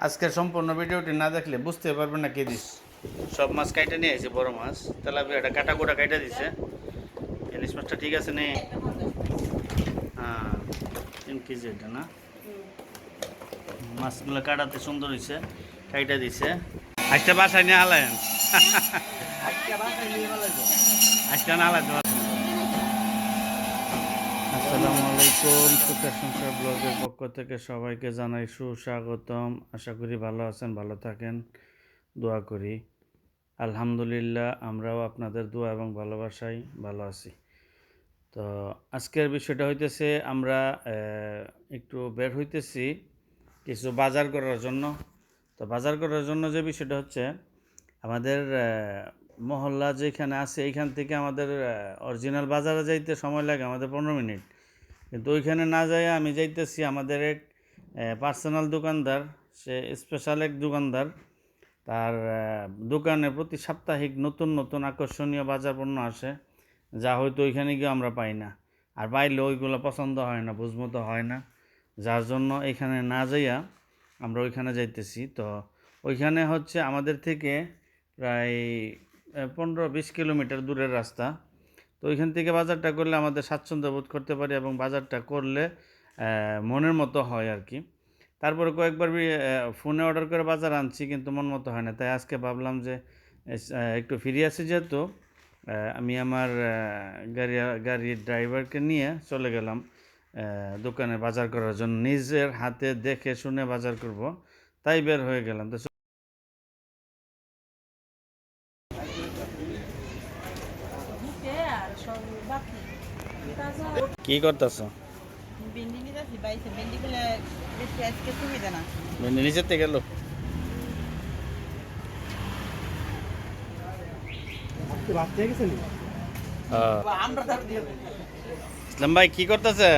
আজকের সম্পূর্ণ ভিডিওটি না দেখলে বুঝতে পারবেন না কে দিস। সব মাছ কাইটা নিয়ে এসেছে, বড় মাছ তেলাপিয়াটা কাটা গোটা কাইটা দিছে। ইলিশ মাছটা ঠিক আছে নে? হ্যাঁ 3 কেজি এটা না, মাছগুলো কাটাতে সুন্দর হয়েছে, কাইটা দিছে। আজটা বাসায় নিয়ে হালায়েন, আজটা না হালাইতে পারবেন। আসসালামু আলাইকুম, সুখের সংসার ব্লগের পক্ষ থেকে সবাইকে জানাই সুস্বাগতম। আশা করি ভালো আছেন, ভালো থাকেন, দোয়া করি। আলহামদুলিল্লাহ আমরাও আপনাদের দোয়া এবং ভালোবাসায় ভালো আছি। তো আজকের বিষয়টা হইতেছে আমরা একটু বের হইতেছি কিছু বাজার করার জন্য। তো বাজার করার জন্য যে বিষয়টা হচ্ছে, আমাদের মহল্লা যেখানে আছে এইখান থেকে আমাদের অরিজিনাল বাজারে যাইতে সময় লাগে আমাদের 15 মিনিট, কিন্তু ওইখানে না যাই আমি যাইতেছি আমাদের এক পার্সোনাল দোকানদার, সে স্পেশাল এক দোকানদার। তার দোকানে প্রতি সাপ্তাহিক নতুন নতুন আকর্ষণীয় বাজার পণ্য আসে, যা হয়তো ওইখানে গিয়ে আমরা পাই না, আর পাইলে ওইগুলো পছন্দ হয় না, বুঝমতো হয় না, যার জন্য এখানে না যাইয়া আমরা ওইখানে যাইতেছি। তো ওইখানে হচ্ছে আমাদের থেকে প্রায় 15-20 কিলোমিটার দূরের রাস্তা। তো ওইখান থেকে বাজারটা করলে আমাদের স্বাচ্ছন্দ্য বোধ করতে পারি, এবং বাজারটা করলে মনের মতো হয় আর কি। তারপরে কয়েকবার ফোনে অর্ডার করে বাজার আনছি, কিন্তু মন মতো হয় না। তাই আজকে ভাবলাম যে একটু ফিরে আসি, যেহেতু আমি আমার গাড়ির ড্রাইভারকে নিয়ে চলে গেলাম দোকানে বাজার করার জন্য। নিজের হাতে দেখে শুনে বাজার করব, তাই বের হয়ে গেলাম। তো কি করতেছ? ভেন্ডি নিচের থেকে গেল। ইসলাম ভাই কি করতেছে?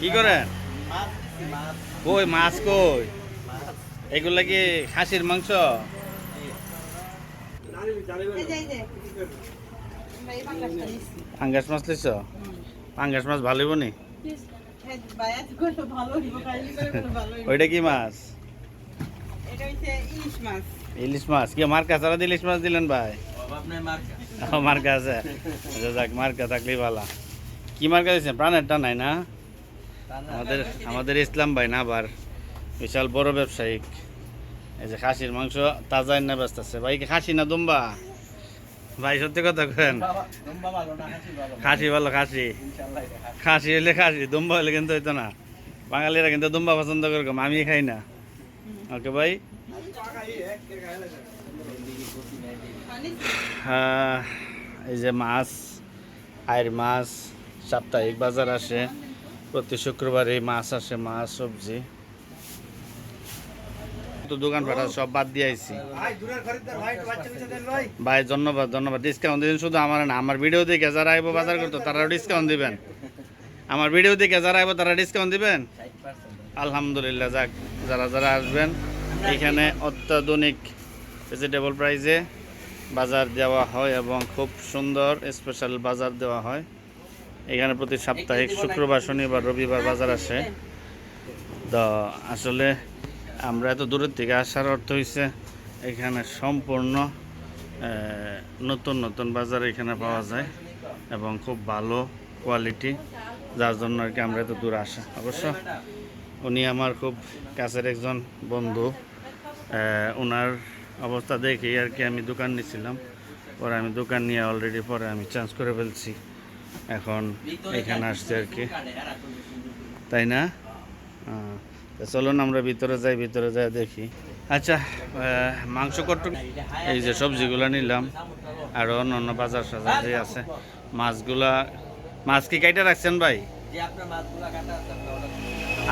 কি করেন? কই মাছ কই? এগুলা কি খাসির মাংস? পাঙ্গাস মাছ লিছ? পাঙ্গাস মাছ ভালো হইব নি? ওইটা কি মাছ? ইলিশ মাছ। কি মার্কা ছাড়া দিয়ে ইলিশ মাছ দিলেন ভাই? মার্কা আছে, যাক মার্কা থাকলেই ভালো। কি মার্কা দিচ্ছেন? প্রাণেরটা নাই না? আমাদের ইসলাম ভাই না আবার বিশাল বড় ব্যবসায়িক। এই যে খাসির মাংস তাজা এনে ব্যস্ত আছে। ভাই কি খাসি না দুম্বা? ভাই সত্যি কথা কেন? খাসি ভালো, খাসি খাসি হইলে খাসি, দুম্বা হইলে কিন্তু হইতো না। বাঙালিরা কিন্তু দুম্বা পছন্দ করে, আমি খাই না। ওকে ভাই, এই যে মাছ, আয়ের মাছ, সাপ্তাহিক বাজার আসে প্রতি শুক্রবারে, মাছ আসে, মাছ সবজি। তো দোকান ভাড়া সব বাদ দিয়ে আইছি ভাই। ধন্যবাদ ধন্যবাদ। ডিসকাউন্ট দিবেন শুধু আমার না, আমার ভিডিও দেখে যারা আইবো বাজার করতো তারাও ডিসকাউন্ট দিবেন। আমার ভিডিও দেখে যারা আইবো তারা ডিসকাউন্ট দিবেন। আলহামদুলিল্লাহ। যাক, যারা যারা আসবেন এখানে অত্যাধুনিক ভেজিটেবল প্রাইসে বাজার দেওয়া হয়, এবং খুব সুন্দর স্পেশাল বাজার দেওয়া হয়। এখানে প্রতি সাপ্তাহিক শুক্রবার, শনিবার, রবিবার বাজার আসে। তো আসলে আমরা এত দূরের থেকে আসার অর্থ হয়েছে এখানে সম্পূর্ণ নতুন নতুন বাজার এখানে পাওয়া যায়, এবং খুব ভালো কোয়ালিটি, যার জন্য আর কি আমরা এত দূর আসা। অবশ্য উনি আমার খুব কাছের একজন বন্ধু, ওনার অবস্থা দেখেই আর কি আমি দোকান নিয়েছিলাম। পরে আমি দোকান নিয়ে অলরেডি পরে আমি চেঞ্জ করে ফেলছি, এখন এখানে আসছে আর কি, তাই না? চলুন আমরা ভিতরে যাই, ভিতরে যাই দেখি। আচ্ছা, মাংস কটুক, এই যে সবজিগুলো নিলাম, আরও অন্য অন্য বাজার সাজার যে আছে। মাছ কি কাইটা রাখছেন ভাই?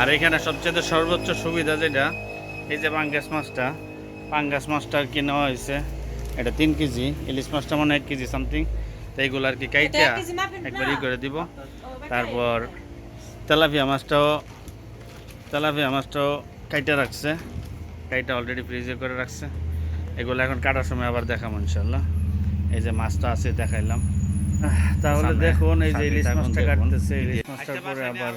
আর এখানে সবচেয়ে সর্বোচ্চ সুবিধা যেটা, এই যে পাঙ্গাস মাছটা আর কি নেওয়া হয়েছে, এটা 3 কেজি। ইলিশ মাছটা মানে 1 কেজি সামথিং। তো এইগুলো আর কি কাইটা একবারই করে দিব। তারপর তেলাপিয়া মাছটাও কাইটা রাখছে, কাইটা অলরেডি ফ্রিজে করে রাখছে। এগুলো এখন কাটার সময় আবার দেখাবো ইনশাল্লাহ। এই যে মাছটা আছে দেখাইলাম। তাহলে দেখুন, এই যে ইলিশ মাছটা কাটতেছে, ইলিশ মাছটার পরে আবার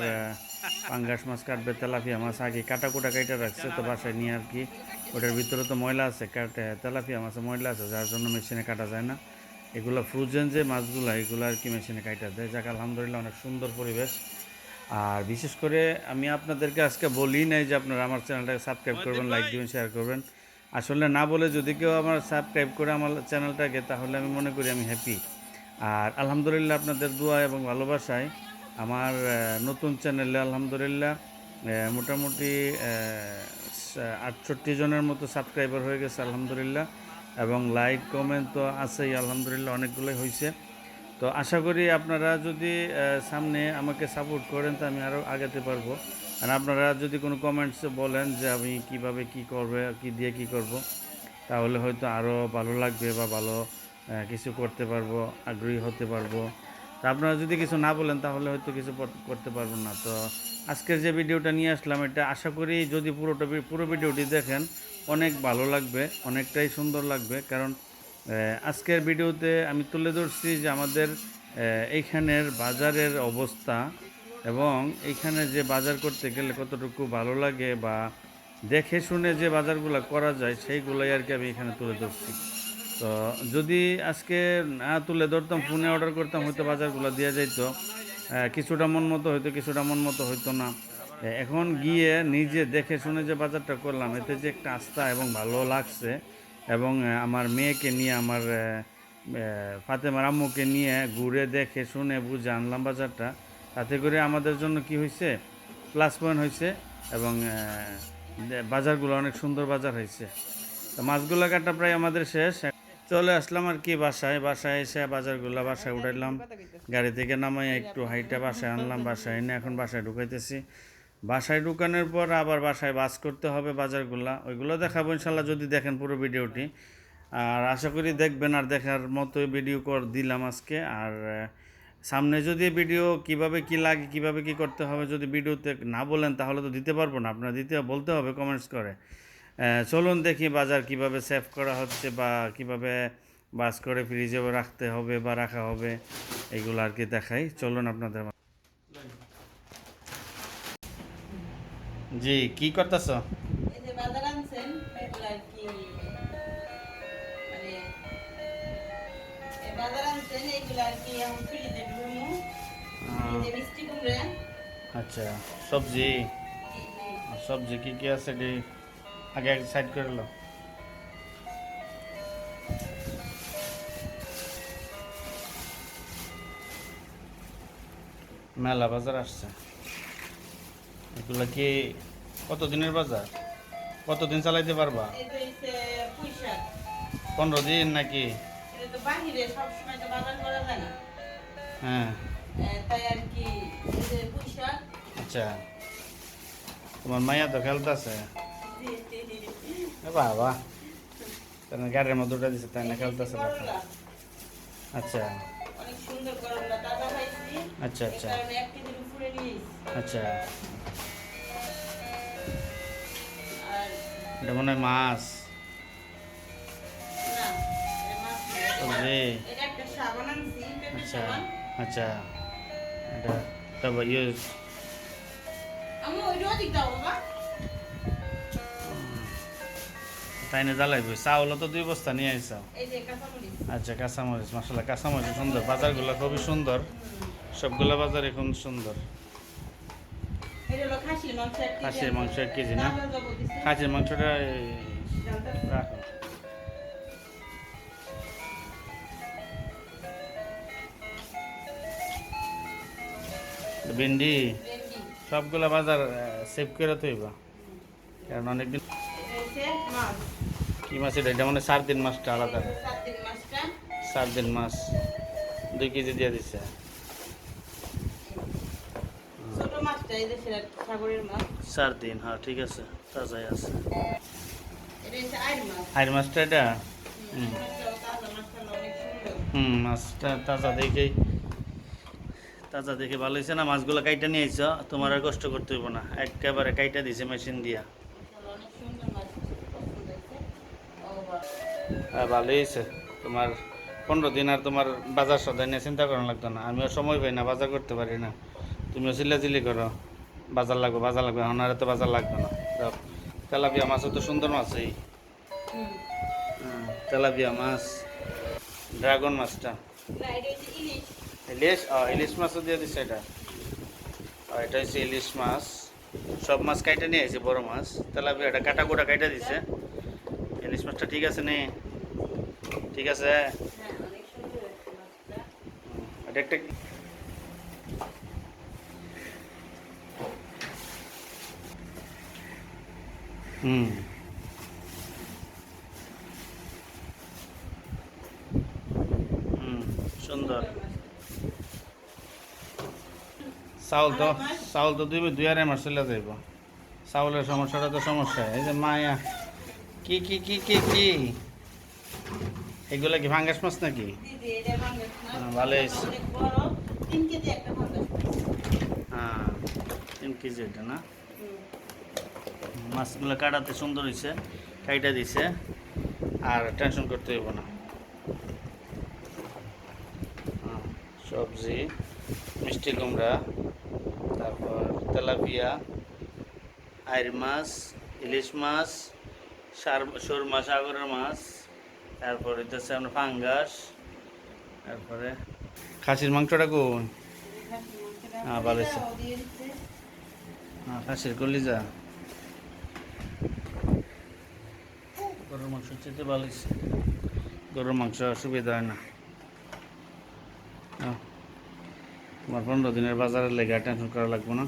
পাঙ্গাস মাছ কাটবে, তেলাপিয়া মাছ আগে কাটা কেটে রাখছে, তো বাসায় নিয়ে আর কি ওটার ভিতরে তো ময়লা আছে, তেলাপিয়া মাছে ময়লা আছে, যার জন্য মেশিনে কাটা যায় না। এগুলো ফ্রোজেন যে মাছগুলো এগুলো আর কি মেশিনে কাটা দেয়। যাক আলহামদুলিল্লাহ, অনেক সুন্দর পরিবেশ। আর বিশেষ করে আমি আপনাদেরকে আজকে বলি নাই যে আপনারা আমার চ্যানেলটাকে সাবস্ক্রাইব করবেন, লাইক দিবেন, শেয়ার করবেন। আসলে না বলে যদি কেউ আমার সাবস্ক্রাইব করে আমার চ্যানেলটাকে, তাহলে আমি মনে করি আমি হ্যাপি। আর আলহামদুলিল্লাহ আপনাদের দোয়া এবং ভালোবাসায় আমার নতুন চ্যানেলে আলহামদুলিল্লাহ মোটামুটি 68 জনের মতো সাবস্ক্রাইবার হয়ে গেছে আলহামদুলিল্লাহ, এবং লাইক কমেন্ট তো আছেই আলহামদুলিল্লাহ, অনেকগুলোই হয়েছে। তো আশা করি আপনারা যদি সামনে আমাকে সাপোর্ট করেন তো আমি আরও আগাতে পারবো। আর আপনারা যদি কোনো কমেন্টসে বলেন যে আমি কিভাবে কি করবে, কি দিয়ে কি করব, তাহলে হয়তো আরও ভালো লাগবে বা ভালো কিছু করতে পারবো, আগ্রহী হতে পারবো। তা আপনারা যদি কিছু না বলেন তাহলে হয়তো কিছু করতে পারবো না। তো আজকের যে ভিডিওটা নিয়ে আসলাম, এটা আশা করি যদি পুরো ভিডিওটি দেখেন অনেক ভালো লাগবে, অনেকটাই সুন্দর লাগবে। কারণ আজকের ভিডিওতে আমি তুলে ধরছি যে আমাদের এইখানের বাজারের অবস্থা, এবং এইখানে যে বাজার করতে গেলে কতটুকু ভালো লাগে বা দেখে শুনে যে বাজারগুলো করা যায় সেইগুলোই আর কি আমি এখানে তুলে ধরছি। তো যদি আজকে না তুলে ধরতাম, ফোনে অর্ডার করতাম, হয়তো বাজারগুলো দেওয়া যাইতো, কিছুটা মন মতো হয়তো, কিছুটা মন মতো হইতো না। এখন গিয়ে নিজে দেখে শুনে যে বাজারটা করলাম, এতে যে একটা আস্থা এবং ভালো লাগছে। এবং আমার মেয়েকে নিয়ে, আমার ফাতেমার আম্মুকে নিয়ে ঘুরে দেখে শুনে বুঝে আনলাম বাজারটা। তাতে করে আমাদের জন্য কি হয়েছে, প্লাস পয়েন্ট হয়েছে। এবং বাজারগুলো অনেক সুন্দর বাজার হয়েছে। তো মাছগুলো কাটা প্রায় আমাদের শেষ, চলে আসলাম আর কি বাসায় এসে বাজারগুলো বাসায় উঠাইলাম, গাড়ি থেকে নামাই একটু হাইটা বাসায় আনলাম, বাসায় এনে এখন বাসায় ঢুকাইতেছি। বাসায় ঢুকানোর পর আবার বাসায় বাস করতে হবে বাজারগুলা, ওইগুলো দেখাবো ইনশাল্লাহ যদি দেখেন পুরো ভিডিওটি। আর আশা করি দেখবেন, আর দেখার মতো ভিডিও দিলাম আজকে। আর সামনে যদি ভিডিও কিভাবে কি লাগে, কিভাবে কি করতে হবে, যদি ভিডিওতে না বলেন তাহলে তো দিতে পারবো না, আপনারা বলতে হবে কমেন্টস করে। চলুন দেখি বাজার কিভাবে সেভ করা হচ্ছে, বা কিভাবে বাস করে ফ্রিজে রাখতে হবে বা রাখা হবে, এইগুলো আর কি দেখাই। চলুন আপনাদের জি কি করতেছ? এই যে বাজার আনছেন এগুলো আর কি, মানে এই বাজার আনছেন এগুলো আর কি এখন ফ্রিজে ঢুকামু। এই যে মিষ্টি কুমড়া, আচ্ছা, সবজি সবজি কি কি আছে আগে এক সাইড করে লো। মেলা বাজার আসছে, এগুলা কি কতদিনের বাজার, কতদিন চালাইতে পারবা? এই তো হচ্ছে পুঁই শাক। 15 দিন নাকি? এটা তো বাহিরে সবসময় তো বাজার করা যায় না। হ্যাঁ। তাই আর কি এই যে পুঁই শাক। আচ্ছা, তোমার মাইয়া তো খেলতেছে। বাবা, তাহলে গাড়ির মধ্যে উঠে দিচ্ছে, তাই না? খেলতেছে। করলা, আচ্ছা অনেক সুন্দর করলা, তাজা খাইছি। আচ্ছা এই আচ্ছা কারণে 1 কেজির উপরে নিয়েছি। আচ্ছা, আর এটা মনে হয় মাছ, না, এটা মাছ না, সবজি। এটা একটা সাবান আনছি, পেঁপে আচ্ছা সাবান। আচ্ছা, এটা তারপর আমি ওইটাও দিক দাও বাবা। তাই না জ্বালাইব। চাউলও তো 2 বস্তা নিয়ে আইসাও। এই যে কাঁচামরিচ। আচ্ছা, কাঁচামরিচ, মশলা কাঁচামরিচ সুন্দর, বাজারগুলো খুবই সুন্দর, সবগুলো বাজার এখন সুন্দর। এটা হলো খাসির মাংস 1 কেজি। খাসির মাংস 1 কেজি না? তাজা জব দিছে। খাসির মাংসটা জানতা রাখো। ভেন্ডি ভেন্ডি। সবগুলা বাজার সেভ করে থইবা, কারণ অনেকদিন। এটা হচ্ছে মাছ। কি মাছ এটা? এটা মানে সার্দিন মাছটা আলাদা। এই যে সাতদিন মাছটা। সার্দিন মাছ 2 কেজি দিয়ে দিছে। ছোট মাছটা এই দেশের আর কি, সাগরের মাছ। সার্দিন, হ্যাঁ ঠিক আছে, তাজাই আছে। এটা হচ্ছে আইড় মাছ। আর মাছটা এটা মাছটাও তাজা, মাছটা অনেক সুন্দর। মাছটা তাজা দেখে ভালো হয়েছে না? মাছগুলো কাইটা নিয়ে আইছ, তোমার আর কষ্ট করতে হইব না, একেবারে কাইটা দিছে মেশিন দিয়া। মাশাআল্লাহ, অনেক সুন্দর মাছ, পছন্দ হয়েছে। ও বাহ। ভালোই হয়েছে। তোমার 15 দিন আর তোমার বাজার সদাই নিয়ে চিন্তা করা লাগতো না। আমিও সময় পাই না, বাজার করতে পারি না, তুমিও চিল্লাচিল্লি করো। বাজার লাগবে এখন আর তো বাজার লাগবে না। যাক, তেলাপিয়া মাছও তো সুন্দর মাছ এই। হুম। তেলাপিয়া মাছ, ড্রাগন মাছটা, না, এটা হচ্ছে ইলিশ। ইলিশ মাছও দিয়ে দিচ্ছে এটা। এটা হচ্ছে ইলিশ মাছ, সব মাছ কাইটা নিয়ে আসছে, বড় মাছ। তেলাপিয়াটা কাটা গোটা কাইটা দিছে। ইলিশ মাছটা ঠিক আছে নে? ঠিক আছে। হ্যাঁ, অনেক সুন্দর হয়েছে মাছটা। এটা একটা হুম হুম সুন্দর। চাউল তো আড়াই মাস। চাউল তো দুই আড়াই মাস চলে যাইব। চাউলের সমস্যাটা তো সমস্যা। এই যে মায়া, কি কি কি কি কি এগুলা কি ভাঙ্গাস মাছ নাকি? দিদি, এটা পাঙ্গাস মাছ। ভালো মাছটা হয়েছে। অনেক বড়। 3 কেজি একটা পাঙ্গাস মাছ। হ্যাঁ 3 কেজি এটা না? হুম। মাছগুলো কাটাতে সুন্দর হয়েছে, কাইটা দিছে, আর টেনশন করতে হইব না। সবজি, মিষ্টি কুমড়া, তারপর তেলাপিয়া, আইর মাছ, ইলিশ মাছ, সুরমা সাগরের মাছ, তারপর হইতেছে আপনার ফাঙ্গাস, তারপরে খাসির মাংসটা কোন? খাসির মাংসটা হ্যাঁ ভালো হয়েছে। কলিজাও দিয়ে দিচ্ছে। হ্যাঁ খাসির কলিজা, গরুর মাংস চেতে ভালো হয়েছে। গরুর মাংস অসুবিধা হয় না। তোমার 15 দিনের বাজারের লেগে টেনশন করা লাগবে না।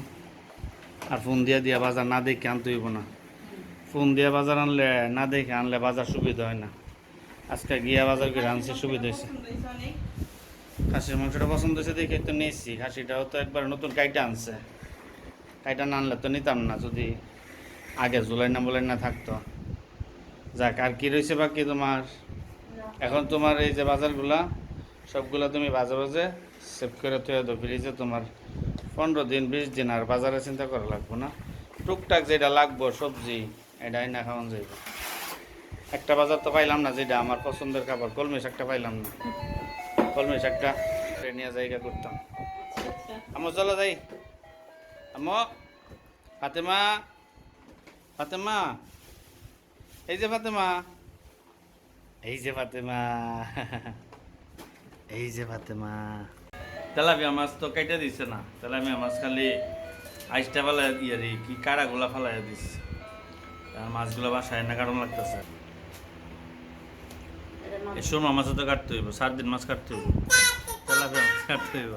আর ফোন দিয়া বাজার না দেখে আনতে হইব না। ফোন দিয়া বাজার আনলে না দেখে আনলে বাজার সুবিধা হয় না। আজকে গিয়া বাজার করে আনছি, সুবিধা হয়েছে। পছন্দ হয়েছে অনেক। খাসির মাংসটা পছন্দ হয়েছে দেখে তো নিয়েছি। খাসিটাও তো একবার নতুন কাইটা আনছে, কাইটা না আনলে তো নিতাম না যদি আগে জুলাই না থাকতো। যাক, আর কি রয়েছে বাকি তোমার? এখন তোমার এই যে বাজারগুলা সবগুলা তুমি বাজে বাজে সেভ করে তুই দো ফ্রিজে। তোমার 15 দিন 20 দিন আর বাজারে চিন্তা করা লাগবো না। টুকটাক যেটা লাগবো সবজি, এটাই না খাওয়ান যাইব। একটা বাজার তো পাইলাম না যেটা আমার পছন্দের খাবার, কলমি শাকটা পাইলাম না। কলমি শাকটা নিয়ে জায়গা করতাম। আচ্ছা, আচ্ছা। আমো চলো যাই। আমো, ফাতেমা, ফাতেমা, এই যে ফাতেমা, এই যে ফাতেমা, এই যে ফাতেমা। তেলাপিয়া মাছ তো কেটে দিছে না। তেলাপিয়া মাছ খালি আইসটা ফেলাই দিয়ে কি কাড়াগুলা ফেলাই দিচ্ছে। আর মাছগুলো বাসায় না কারণ লাগতেছে। এটা মাছ। এই সুরমা মাছও তো কাটতে হইব, 7 দিন মাছ কাটতে হইব, তেলাপিয়া মাছ কাটতে হইব।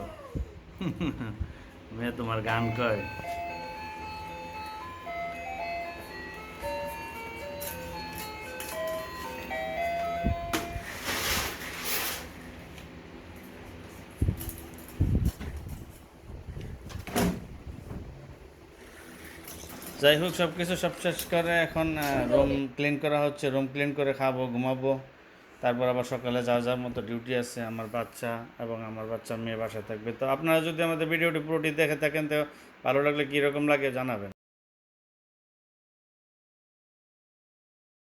মেয়ে তোমার গান কয়। যাই হোক, সব কিছু সব শেষ করে এখন রুম ক্লিন করা হচ্ছে। রুম ক্লিন করে খাবো, ঘুমাবো। তারপর আবার সকালে যাওয়ার মতো ডিউটি আছে। আমার বাচ্চা এবং আমার বাচ্চা মেয়ে বাসায় থাকবে। তো আপনারা যদি আমাদের ভিডিওটি পুরোটি দেখে থাকেন তো ভালো লাগলে কীরকম লাগে জানাবেন।